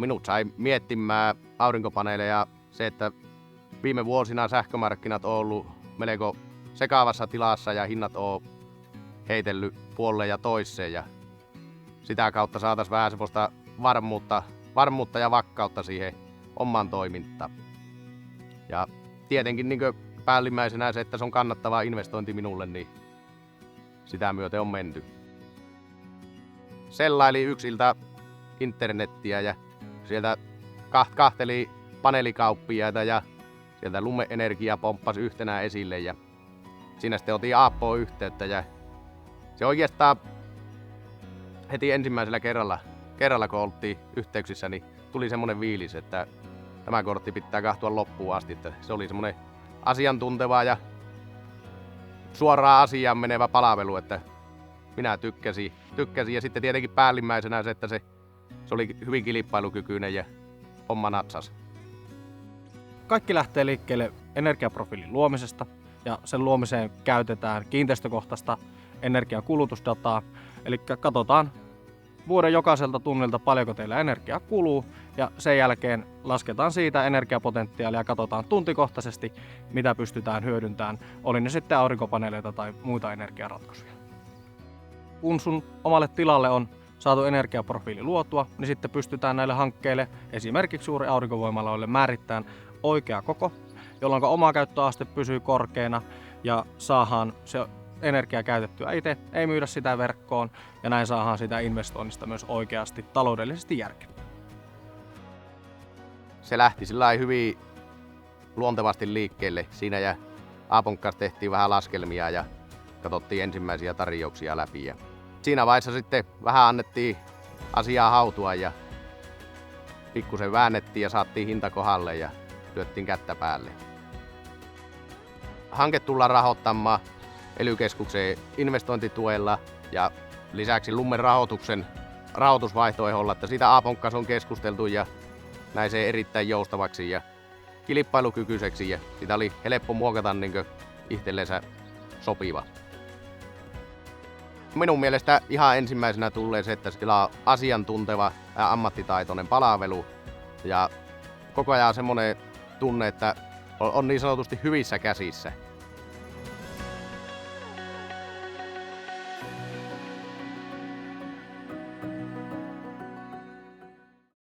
minut sai miettimään aurinkopaneeleja se, että viime vuosina sähkömarkkinat on ollut melko sekavassa tilassa ja hinnat on heitellyt puolelle ja toiseen ja sitä kautta saataisiin vähän semmoista varmuutta ja vakautta siihen omaan toimintaan. Ja tietenkin niin päällimmäisenä se, että se on kannattava investointi minulle, niin sitä myöten on menty. Sellaili yksi ilta internettiä ja sieltä kahteli paneelikauppiaita ja sieltä Lume Energia pomppasi yhtenä esille ja siinä sitten otin Aappoon yhteyttä ja se oikeastaan heti ensimmäisellä kerralla kun oltiin yhteyksissä, niin tuli semmoinen fiilis, että tämä kortti pitää kahtua loppuun asti, että se oli semmoinen asiantunteva ja suoraan asiaan menevä palvelu, että minä tykkäsin ja sitten tietenkin päällimmäisenä se, että se oli hyvin kilpailukykyinen ja homma natsas. Kaikki lähtee liikkeelle energiaprofiilin luomisesta ja sen luomiseen käytetään kiinteistökohtaista energiankulutusdataa. Eli katsotaan vuoden jokaiselta tunnilta paljonko teillä energiaa kuluu ja sen jälkeen lasketaan siitä energiapotentiaalia ja katsotaan tuntikohtaisesti mitä pystytään hyödyntämään, oli ne sitten aurinkopaneeleita tai muita energiaratkaisuja. Kun sun omalle tilalle on saatu energiaprofiili luotua, niin sitten pystytään näille hankkeille, esimerkiksi suuri aurinkovoimaloille, määrittämään oikea koko, jolloin oma käyttöaste pysyy korkeana ja saadaan se energia käytettyä itse, ei myydä sitä verkkoon ja näin saadaan sitä investoinnista myös oikeasti taloudellisesti järkeä. Se lähti sillä hyvin luontevasti liikkeelle siinä ja Aapon kanssa tehtiin vähän laskelmia ja katsottiin ensimmäisiä tarjouksia läpi. Ja siinä vaiheessa sitten vähän annettiin asiaa hautua ja pikkusen väännettiin ja saatiin hinta kohdalle ja lyöttiin kättä päälle. Hanke tullaan rahoittamaan ELY-keskuksen investointituella ja lisäksi Lummen rahoitusvaihtoehdolla, että siitä Aapon kanssa on keskusteltu ja näin se erittäin joustavaksi ja kilpailukykyiseksi ja sitä oli helppo muokata niin itsellensä sopiva. Minun mielestä ihan ensimmäisenä tulee se, että sillä on asiantunteva ja ammattitaitoinen palvelu ja koko ajan semmoinen tunne, että on niin sanotusti hyvissä käsissä.